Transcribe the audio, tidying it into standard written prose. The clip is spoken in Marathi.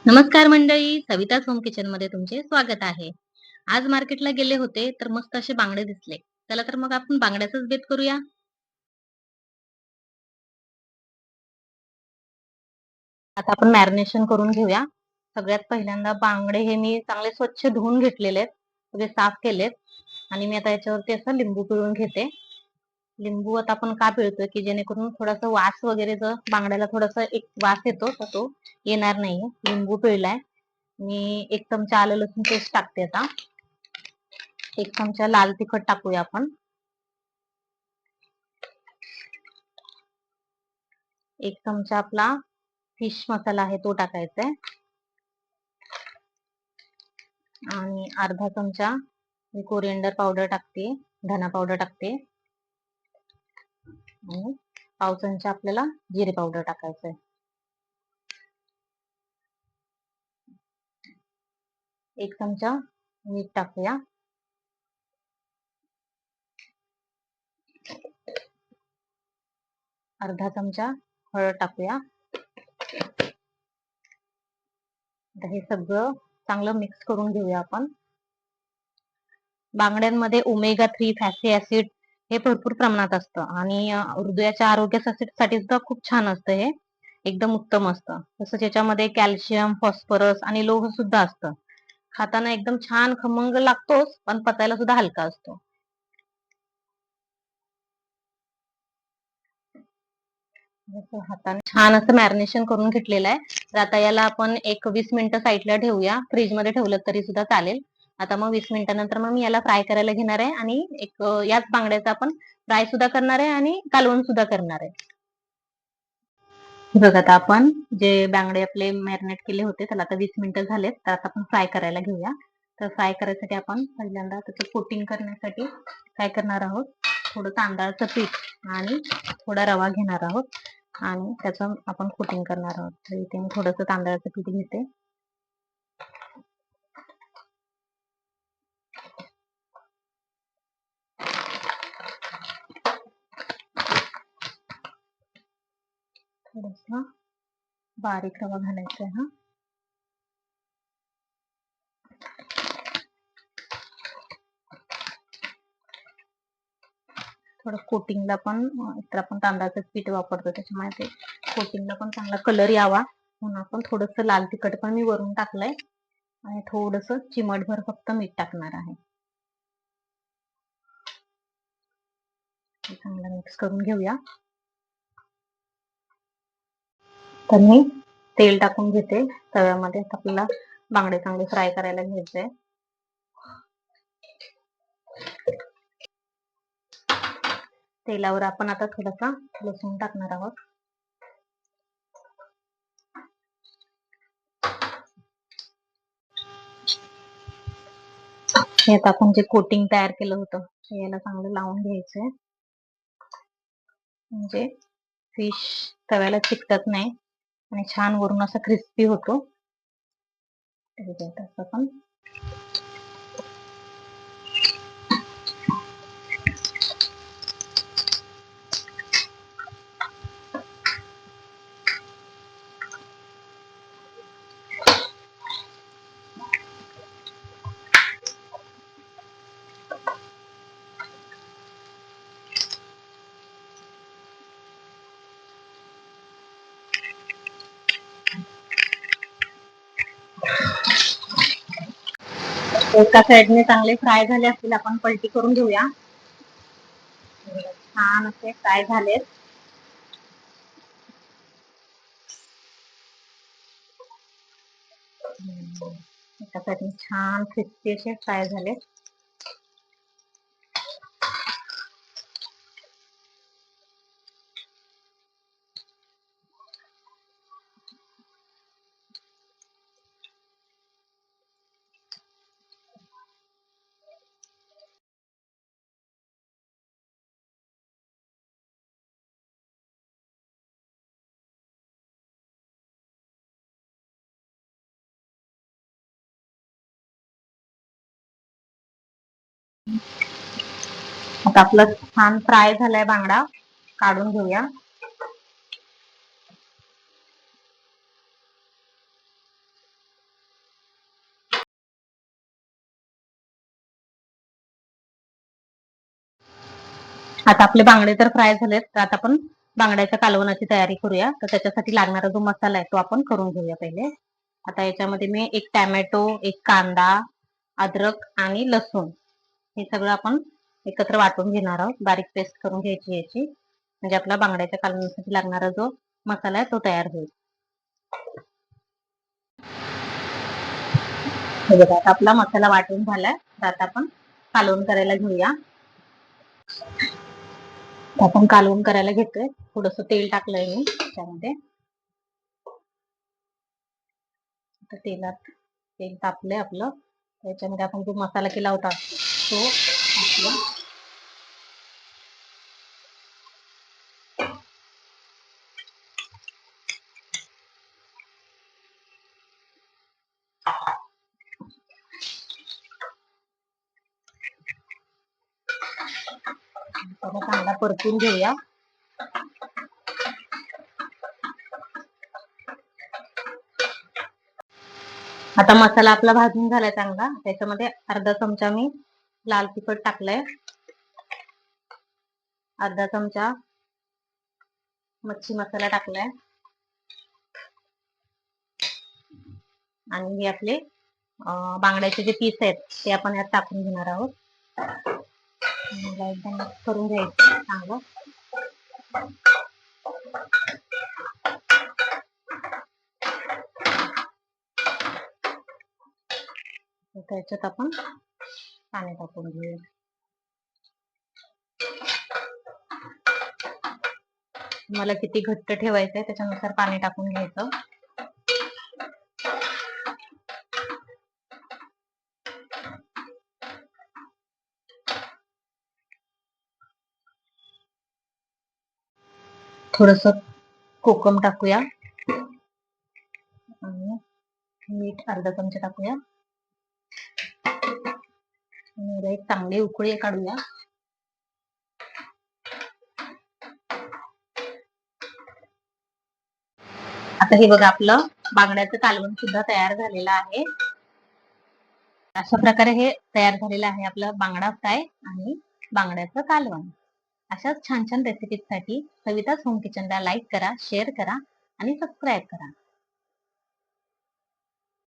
नमस्कार मंडळी, सविताच होम किचन मध्ये तुमचे स्वागत आहे. आज मार्केटला गेले होते तर मस्त असे बांगडे दिसले. चला तर मग आपण बांगड्याचाच बेत करूया. आता आपण मॅरिनेशन करून घेऊया. सगळ्यात पहिल्यांदा बांगडे हे मी चांगले स्वच्छ धुवून घेतलेले आहेत, सगळे साफ केलेत आणि मी आता याच्यावरती असं लिंबू पिळून घेते. लिंबू आता आपण का पिळतोय की जेणेकरून थोडासा वास वगैरे जर बांगड्याला थोडासा एक वास येतो तर तो येणार नाहीये. लिंबू पिळलाय. मी 1 चमचा आलं लसूण पेस्ट टाकते आता. 1 चमचा लाल तिखट टाकूया आपण. 1 चमचा आपला फिश मसाला आहे तो टाकायचा आहे आणि अर्धा चमचा मी कोरिएंडर पावडर टाकते, धना पावडर टाकते आणि पाव चमचा आपल्याला जिरे पावडर टाकायचं आहे. 1 चमचा मीठ टाकूया. अर्धा चमचा हळद टाकूया. आता हे सगळं चांगलं मिक्स करून घेऊया आपण. बांगड्यांमध्ये ओमेगा 3 फॅटी ऍसिड हे भरपूर प्रमाणात असतं आणि हृदयाच्या आरोग्यासाठी सुद्धा खूप छान असतं हे. एकदम उत्तम असतं. तसंच याच्यामध्ये कॅल्शियम, फॉस्फरस आणि लोह सुद्धा असतं. खाताना एकदम छान खमंग लागतोच, पण पचायला सुद्धा हलका असतो. हाताने छान असं मॅरिनेशन करून घेतलेलं आहे. तर आता याला आपण एक 20 मिनिटं साईडला ठेवूया. फ्रीजमध्ये ठेवलं तरी सुद्धा चालेल. आता मग 20 मिनिटानंतर मग मी याला फ्राय करायला घेणार आहे आणि याच बांगड्याचा आपण फ्राय सुद्धा करणार आहे आणि कालवण सुद्धा करणार आहे. बघा आता आपण जे बांगडे आपले मॅरिनेट केले होते त्याला आता 20 मिनिटं झालेत. तर आता आपण फ्राय करायला घेऊया. तर फ्राय करायसाठी आपण पहिल्यांदा त्याचं कोटिंग करण्यासाठी काय करणार आहोत, थोडं तांदळाचं पीठ आणि थोडा रवा घेणार आहोत आणि त्याचं आपण कोटिंग करणार आहोत. तर इथे मी थोडंसं तांदळाचं पीठ घेते. थोडंसं बारीक रवा घालायचा आहे हा. थोडं कोटिंगला पण तर आपण तांदळाचं पीठ वापरतो त्याच्यामुळे ते कोटिंगला पण चांगला कलर यावा म्हणून आपण थोडंसं लाल तिखट पण मी वरून टाकलंय आणि थोडंसं चिमटभर फक्त मीठ टाकणार आहे. चांगलं मिक्स करून घेऊया. तर मी तेल टाकून घेते तव्यामध्ये. आपल्याला बांगडे चांगले फ्राय करायला घ्यायचे. तेलावर आपण आता थोडासा लसूण टाकणार आहोत. हे आता आपण जे कोटिंग तयार केलं होतं याला चांगलं लावून घ्यायचंय, म्हणजे फिश तव्याला चिकटत नाही आणि छान वरून असा क्रिस्पी होतो. असं पण एका साईडने चांगले फ्राय झाले असतील आपण पलटी करून घेऊया. छान असे फ्राय झालेत. एका साईडने छान क्रिस्पी असे फ्राय झालेत. आता आपला छान फ्राय झालाय बांगडा, काढून घेऊया. आता आपले बांगडे तर फ्राय झालेत, तर आता आपण बांगड्याच्या कालवणाची तयारी करूया. तर त्याच्यासाठी लागणारा जो मसाला आहे तो आपण करून घेऊया पहिले. आता याच्यामध्ये मी एक टॅमॅटो, एक कांदा, अद्रक आणि लसूण हे सगळं आपण एकत्र वाटून घेणार आहोत. बारीक पेस्ट करून घ्यायची याची, म्हणजे आपला बांगड्याच्या कालवणासाठी लागणारा जो मसाला आहे तो तयार होईल. हे बघा, आता आपला मसाला वाटून झालाय, तर आता आपण कालवण करायला घेऊया. आपण कालवण करायला घेतोय. थोडस तेल टाकलंय मी त्यामध्ये. तेलात तेल तापलंय आपलं, त्याच्यामध्ये आपण जो मसाला केला होता तो टाकला. त्याला चांगला परतून घेऊया. आता मसाला आपला भाजून झालाय चांगला. त्याच्यामध्ये अर्धा चमचा मी लाल तिखट टाकलंय, अर्धा चमचा मच्छी मसाला टाकलाय आणि हे आपले बांगड्याचे जे पीस आहेत ते आपण यात टाकून घेणार आहोत. एकदम मिक्स करून घ्यायचं चांगलं. त्याच्यात आपण पाणी टाकून घेऊया. मला किती घट्ट ठेवायचंय त्याच्यानुसार पाणी टाकून घ्यायचं. थोडस कोकम टाकूया आणि मीठ अर्धा चमचा टाकूया. एक चांगली उकळी काढूया. आता हे बघा, आपलं बांगड्याचं कालवण सुद्धा तयार झालेलं आहे. अशा प्रकारे हे तयार झालेलं आहे आपलं बांगडा फ्राय आणि बांगड्याचं कालवण. अशाच छान छान रेसिपीसाठी सविताज होम किचनला लाईक करा, शेअर करा आणि सबस्क्राईब करा.